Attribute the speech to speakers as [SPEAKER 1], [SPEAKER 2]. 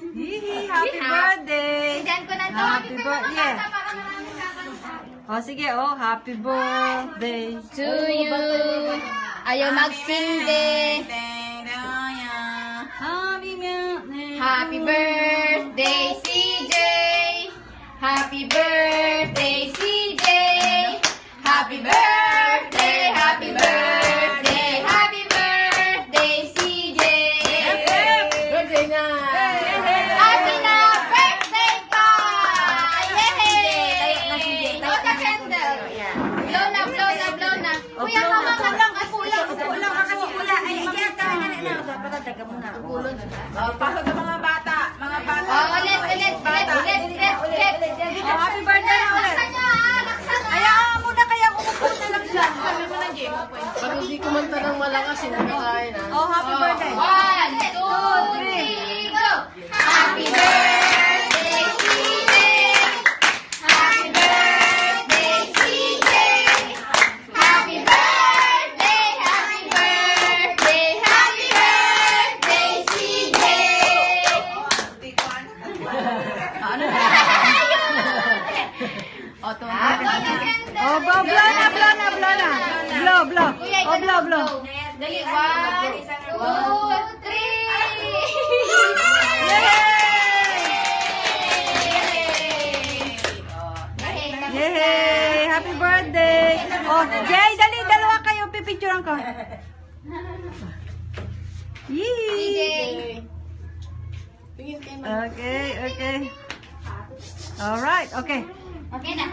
[SPEAKER 1] Hihi, happy birthday.
[SPEAKER 2] Diyan ko na to.
[SPEAKER 1] Happy birthday. Oh, sige, oh, happy birthday
[SPEAKER 2] To you. Ayaw magsindi.
[SPEAKER 1] Happy birthday.
[SPEAKER 2] Happy birthday, CJ. Happy birthday, CJ. Happy birthday, happy birthday, happy birthday, CJ.
[SPEAKER 3] Birthday na!
[SPEAKER 2] Happy na birthday ka! Yay! Blow the candle. Blow na, blow na, blow na. Kuya, mama ka lang. Kulang.
[SPEAKER 3] Pasok sa mga bata. Mga bata.
[SPEAKER 2] Oh, ulit.
[SPEAKER 1] Oh, happy birthday na ulit.
[SPEAKER 2] Laksan nyo, laksan na.
[SPEAKER 1] Ayaw muna kaya umupo na lang siya.
[SPEAKER 3] Sabi mo na, Jim. Pag hindi kumanta ng malakas, hindi ka kain, ha?
[SPEAKER 1] Oh, happy birthday.
[SPEAKER 2] 1, 2, 3, go! Happy birthday, CJ! Happy birthday, CJ! Happy birthday, happy birthday, happy birthday, CJ!
[SPEAKER 1] Ano na?
[SPEAKER 3] O, to.
[SPEAKER 1] Oh, blow na. Blow.
[SPEAKER 2] Kuya,
[SPEAKER 1] Oh, blow.
[SPEAKER 2] Dali, 1, 2, 3!
[SPEAKER 1] Yay! Happy birthday! Oh, Jay, dali, dalawa kayo. Pipicturean ko. Yee!
[SPEAKER 3] Tingin kayo.
[SPEAKER 1] Okay. Alright, okay.
[SPEAKER 2] Okay na.